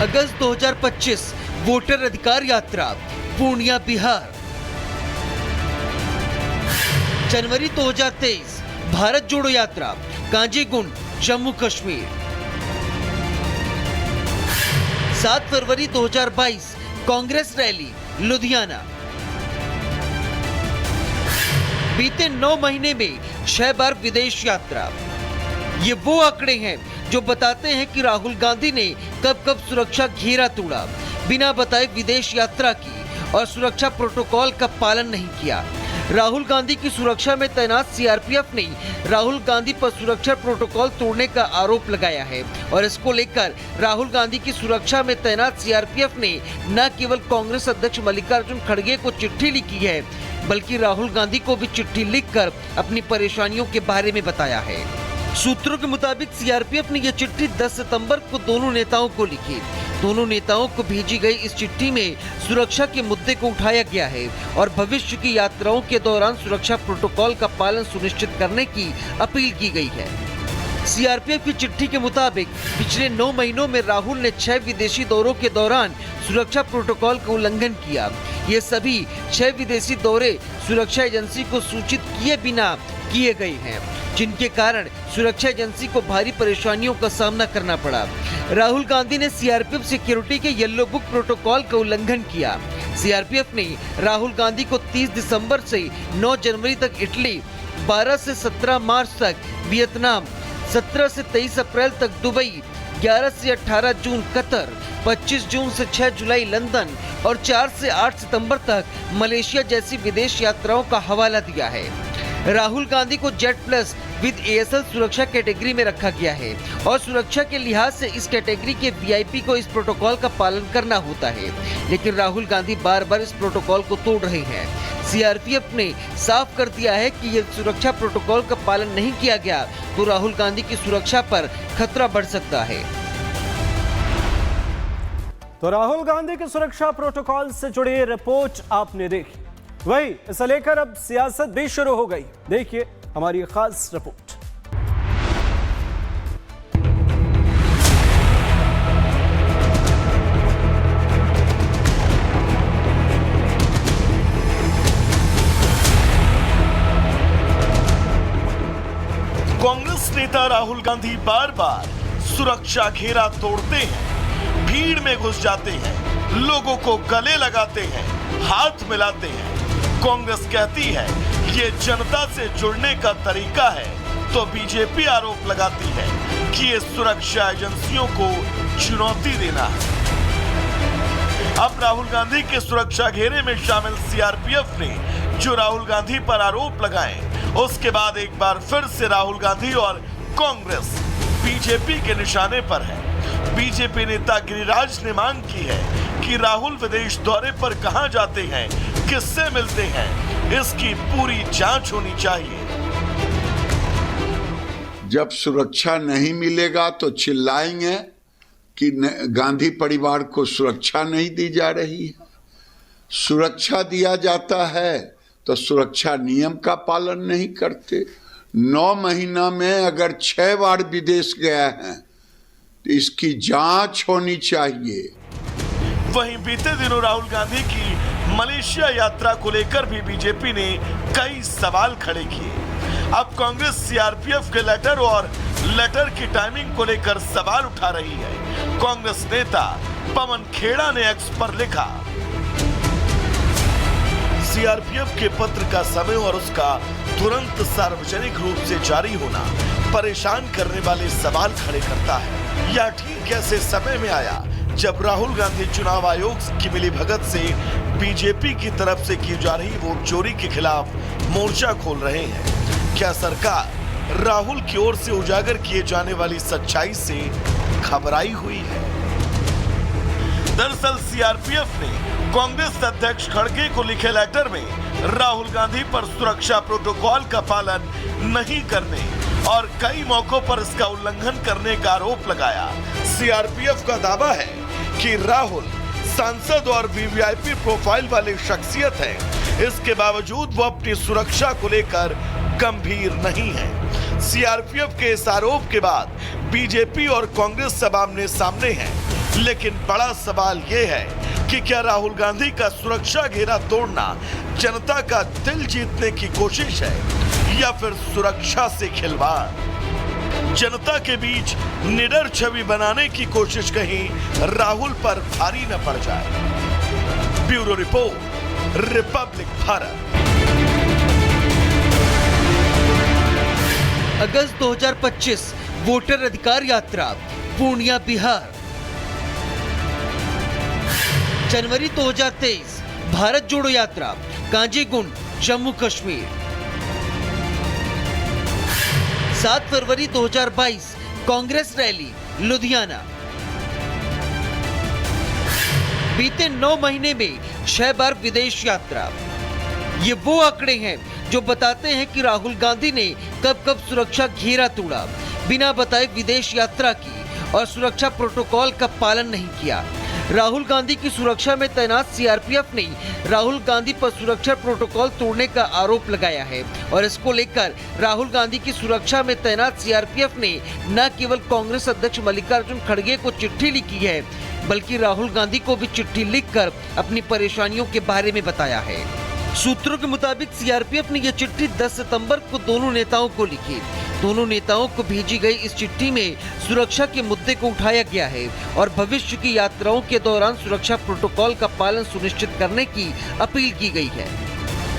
अगस्त 2025 voter Adhikar Yatra Purnia Bihar. जनवरी 2023 भारत जोड़ो यात्रा कांजीगुंड जम्मू कश्मीर। 7 फरवरी 2022 Congress rally Ludhiana. बीते 9 महीने में 6 बार विदेश यात्रा। ये वो आंकड़े हैं जो बताते हैं कि राहुल गांधी ने कब कब सुरक्षा घेरा तोड़ा, बिना बताए विदेश यात्रा की और सुरक्षा प्रोटोकॉल का पालन नहीं किया। राहुल गांधी की सुरक्षा में तैनात सीआरपीएफ ने राहुल गांधी पर सुरक्षा प्रोटोकॉल तोड़ने का आरोप लगाया है और इसको लेकर राहुल गांधी की सुरक्षा में तैनात सीआरपीएफ ने न केवल कांग्रेस अध्यक्ष मल्लिकार्जुन खड़गे को चिट्ठी लिखी है, बल्कि राहुल गांधी को भी चिट्ठी लिखकर अपनी परेशानियों के बारे में बताया है। सूत्रों के मुताबिक सीआरपीएफ ने यह चिट्ठी 10 सितंबर को दोनों नेताओं को लिखी। दोनों नेताओं को भेजी गई इस चिट्ठी में सुरक्षा के मुद्दे को उठाया गया है और भविष्य की यात्राओं के दौरान सुरक्षा प्रोटोकॉल का पालन सुनिश्चित करने की अपील की गई है। सीआरपीएफ की चिट्ठी के मुताबिक पिछले 9 महीनों में राहुल ने 6 विदेशी दौरों के दौरान सुरक्षा प्रोटोकॉल का उल्लंघन किया। ये सभी 6 विदेशी दौरे सुरक्षा एजेंसी को सूचित किए बिना किए गए हैं, जिनके कारण सुरक्षा एजेंसी को भारी परेशानियों का सामना करना पड़ा। राहुल गांधी ने सीआरपीएफ सिक्योरिटी के येलो बुक प्रोटोकॉल का उल्लंघन किया। सीआरपीएफ ने राहुल गांधी को 30 दिसंबर से 9 जनवरी तक इटली, 12 से 17 मार्च तक वियतनाम, 17 से 23 अप्रैल तक दुबई, 11 से 18 जून कतर, 25 जून से 6 जुलाई लंदन और 4 से 8 सितंबर तक मलेशिया जैसी विदेश यात्राओं का हवाला दिया है। राहुल गांधी को जेड प्लस विद एएसएल सुरक्षा कैटेगरी में रखा गया है और सुरक्षा के लिहाज से इस कैटेगरी के वीआईपी को इस प्रोटोकॉल का पालन करना होता है, लेकिन राहुल गांधी बार बार इस प्रोटोकॉल को तोड़ रहे हैं। सीआरपीएफ ने साफ कर दिया है कि यदि सुरक्षा प्रोटोकॉल का पालन नहीं किया गया तो राहुल गांधी की सुरक्षा पर खतरा बढ़ सकता है। तो राहुल गांधी के सुरक्षा प्रोटोकॉल से जुड़ी रिपोर्ट आपने देखी, वही इसे लेकर अब सियासत भी शुरू हो गई। देखिए हमारी खास रिपोर्ट। कांग्रेस नेता राहुल गांधी बार बार सुरक्षा घेरा तोड़ते हैं, भीड़ में घुस जाते हैं, लोगों को गले लगाते हैं, हाथ मिलाते हैं। कांग्रेस कहती है ये जनता से जुड़ने का तरीका है, तो बीजेपी आरोप लगाती है कि ये सुरक्षा एजेंसियों को चुनौती देना है। अब राहुल गांधी के सुरक्षा घेरे में शामिल सीआरपीएफ ने जो राहुल गांधी पर आरोप लगाए, उसके बाद एक बार फिर से राहुल गांधी और कांग्रेस बीजेपी के निशाने पर है। बीजेपी नेता गिरिराज ने मांग की है कि राहुल विदेश दौरे पर कहां जाते हैं, किससे मिलते हैं, इसकी पूरी जांच होनी चाहिए। जब सुरक्षा नहीं मिलेगा तो चिल्लाएंगे कि गांधी परिवार को सुरक्षा नहीं दी जा रही है। सुरक्षा दिया जाता है तो सुरक्षा नियम का पालन नहीं करते। 9 महीना में अगर 6 बार विदेश गया है तो इसकी जांच होनी चाहिए। वहीं बीते दिनों राहुल गांधी की मलेशिया यात्रा को लेकर भी बीजेपी ने कई सवाल खड़े किए। अब कांग्रेस सीआरपीएफ के लेटर की टाइमिंग को लेकर सवाल उठा रही है। कांग्रेस नेता पवन खेड़ा ने एक्स पर लिखा, सीआरपीएफ के पत्र का समय और उसका तुरंत सार्वजनिक रूप से जारी होना परेशान करने वाले सवाल खड़े करता है। यह ठीक कैसे समय में आया जब राहुल गांधी चुनाव आयोग की मिलीभगत से बीजेपी की तरफ से की जा रही वोट चोरी के खिलाफ मोर्चा खोल रहे हैं। क्या सरकार राहुल की ओर से उजागर किए जाने वाली सच्चाई से घबराई हुई है? दरअसल सीआरपीएफ ने कांग्रेस अध्यक्ष खड़गे को लिखे लेटर में राहुल गांधी पर सुरक्षा प्रोटोकॉल का पालन नहीं करने और कई मौकों पर इसका उल्लंघन करने का आरोप लगाया। सीआरपीएफ का दावा है कि राहुल सांसद और वीवीआईपी प्रोफाइल वाली शख्सियत है, इसके बावजूद वो अपनी सुरक्षा को लेकर गंभीर नहीं है। सीआरपीएफ के इस आरोप के बाद बीजेपी और कांग्रेस सब आमने सामने हैं। लेकिन बड़ा सवाल यह है कि क्या राहुल गांधी का सुरक्षा घेरा तोड़ना जनता का दिल जीतने की कोशिश है या फिर सुरक्षा से खिलवाड़? जनता के बीच निडर छवि बनाने की कोशिश कहीं राहुल पर भारी न पड़ जाए। Bureau report, Republic Bharat. अगस्त 2025 वोटर अधिकार यात्रा पूर्णिया बिहार। जनवरी 2023 भारत जोड़ो यात्रा कांजीगुंड जम्मू कश्मीर। 7 फरवरी 2022 कांग्रेस रैली लुधियाना। बीते 9 महीने में 6 बार विदेश यात्रा। ये वो आंकड़े हैं जो बताते हैं कि राहुल गांधी ने कब कब सुरक्षा घेरा तोड़ा, बिना बताए विदेश यात्रा की और सुरक्षा प्रोटोकॉल का पालन नहीं किया। राहुल गांधी की सुरक्षा में तैनात सीआरपीएफ ने राहुल गांधी पर सुरक्षा प्रोटोकॉल तोड़ने का आरोप लगाया है और इसको लेकर राहुल गांधी की सुरक्षा में तैनात सीआरपीएफ ने न केवल कांग्रेस अध्यक्ष मल्लिकार्जुन खड़गे को चिट्ठी लिखी है, बल्कि राहुल गांधी को भी चिट्ठी लिखकर अपनी परेशानियों के बारे में बताया है। सूत्रों के मुताबिक सीआरपीएफ ने यह चिट्ठी 10 सितंबर को दोनों नेताओं को लिखी। दोनों नेताओं को भेजी गई इस चिट्ठी में सुरक्षा के मुद्दे को उठाया गया है और भविष्य की यात्राओं के दौरान सुरक्षा प्रोटोकॉल का पालन सुनिश्चित करने की अपील की गई है।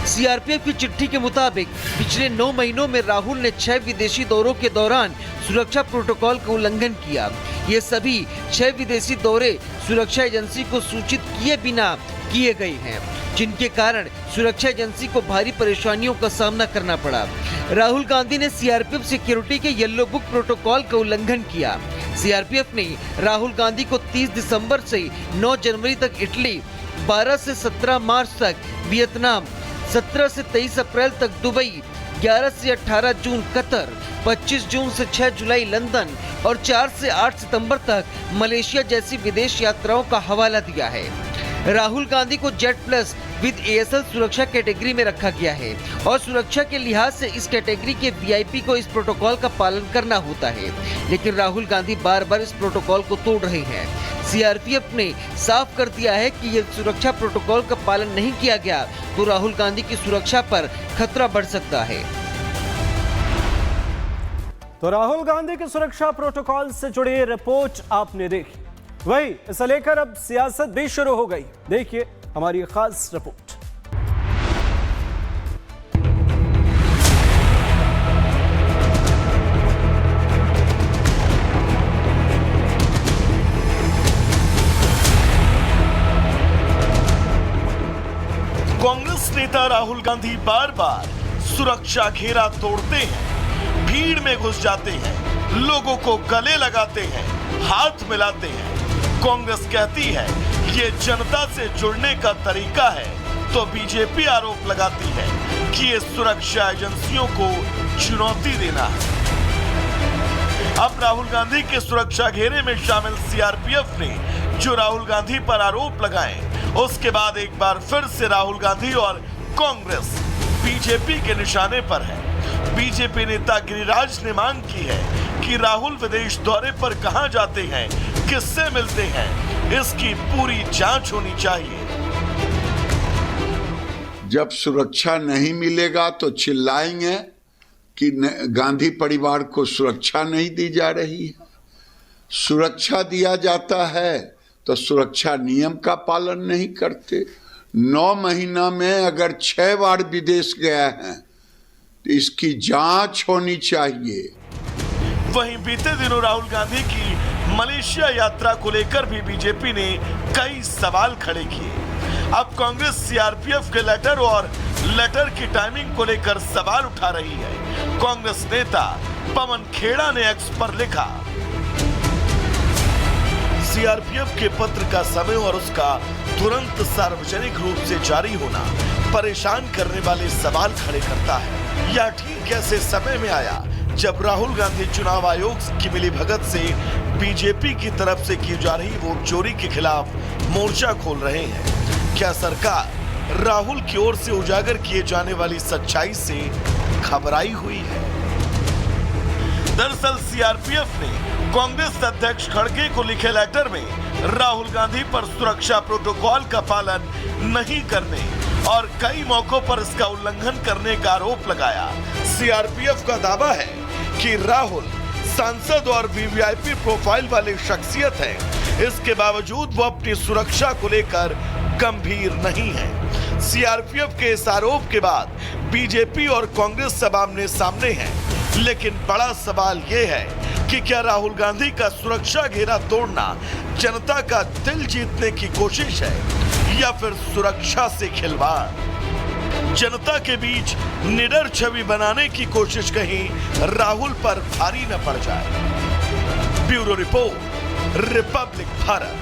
सीआरपीएफ की चिट्ठी के मुताबिक पिछले 9 महीनों में राहुल ने 6 विदेशी दौरों के दौरान सुरक्षा प्रोटोकॉल का उल्लंघन किया। ये सभी 6 विदेशी दौरे सुरक्षा एजेंसी को सूचित किए बिना किए गए हैं, जिनके कारण सुरक्षा एजेंसी को भारी परेशानियों का सामना करना पड़ा। राहुल गांधी ने सीआरपीएफ सिक्योरिटी के येलो बुक प्रोटोकॉल का उल्लंघन किया। सीआरपीएफ ने राहुल गांधी को 30 दिसंबर से 9 जनवरी तक इटली, 12 से 17 मार्च तक वियतनाम, 17 से 23 अप्रैल तक दुबई, 11 से 18 जून कतर, 25 जून से 6 जुलाई लंदन और 4 से 8 सितंबर तक मलेशिया जैसी विदेश यात्राओं का हवाला दिया है। राहुल गांधी को जेड प्लस विद एएसएल सुरक्षा कैटेगरी में रखा गया है और सुरक्षा के लिहाज से इस कैटेगरी के वीआईपी को इस प्रोटोकॉल का पालन करना होता है, लेकिन राहुल गांधी बार बार इस प्रोटोकॉल को तोड़ रहे हैं। सीआरपीएफ ने साफ कर दिया है कि यदि सुरक्षा प्रोटोकॉल का पालन नहीं किया गया तो राहुल गांधी की सुरक्षा पर खतरा बढ़ सकता है। तो राहुल गांधी के सुरक्षा प्रोटोकॉल से जुड़ी रिपोर्ट आपने देखी, वही इसे लेकर अब सियासत भी शुरू हो गई। देखिए हमारी खास रिपोर्ट। कांग्रेस नेता राहुल गांधी बार बार सुरक्षा घेरा तोड़ते हैं, भीड़ में घुस जाते हैं, लोगों को गले लगाते हैं, हाथ मिलाते हैं। कांग्रेस कहती है ये जनता से जुड़ने का तरीका है, तो बीजेपी आरोप लगाती है कि ये सुरक्षा एजेंसियों को चुनौती देना है। अब राहुल गांधी के सुरक्षा घेरे में शामिल सीआरपीएफ ने जो राहुल गांधी पर आरोप लगाए, उसके बाद एक बार फिर से राहुल गांधी और कांग्रेस बीजेपी के निशाने पर है। बीजेपी नेता गिरिराज ने मांग की है कि राहुल विदेश दौरे पर कहां जाते हैं, किससे मिलते हैं, इसकी पूरी जांच होनी चाहिए। जब सुरक्षा नहीं मिलेगा तो चिल्लाएंगे कि गांधी परिवार को सुरक्षा नहीं दी जा रही है। सुरक्षा दिया जाता है तो सुरक्षा नियम का पालन नहीं करते। 9 महीना में अगर 6 बार विदेश गया है तो इसकी जांच होनी चाहिए। वहीं बीते दिनों राहुल गांधी की मलेशिया यात्रा को लेकर भी बीजेपी ने कई सवाल खड़े किए। अब कांग्रेस सीआरपीएफ के लेटर की टाइमिंग को लेकर सवाल उठा रही है। कांग्रेस नेता पवन खेड़ा ने एक्स पर लिखा, सीआरपीएफ के पत्र का समय और उसका तुरंत सार्वजनिक रूप से जारी होना परेशान करने वाले सवाल खड़े करता है। यह ठीक कैसे समय में आया जब राहुल गांधी चुनाव आयोग की मिलीभगत से बीजेपी की तरफ से की जा रही वोट चोरी के खिलाफ मोर्चा खोल रहे हैं। क्या सरकार राहुल की ओर से उजागर किए जाने वाली सच्चाई से घबराई हुई है? दरअसल सीआरपीएफ ने कांग्रेस अध्यक्ष खड़गे को लिखे लेटर में राहुल गांधी पर सुरक्षा प्रोटोकॉल का पालन नहीं करने और कई मौकों पर इसका उल्लंघन करने का आरोप लगाया। सीआरपीएफ का दावा है कि राहुल सांसद और वीवीआईपी प्रोफाइल वाली शख्सियत है, इसके बावजूद वो अपनी सुरक्षा को लेकर गंभीर नहीं है। सीआरपीएफ के इस आरोप के बाद बीजेपी और कांग्रेस सब आमने सामने हैं, लेकिन बड़ा सवाल ये है कि क्या राहुल गांधी का सुरक्षा घेरा तोड़ना जनता का दिल जीतने की कोशिश है या फिर सुरक्षा से खिलवाड़? जनता के बीच निडर छवि बनाने की कोशिश कहीं राहुल पर भारी न पड़ जाए। Bureau report, Republic Bharat.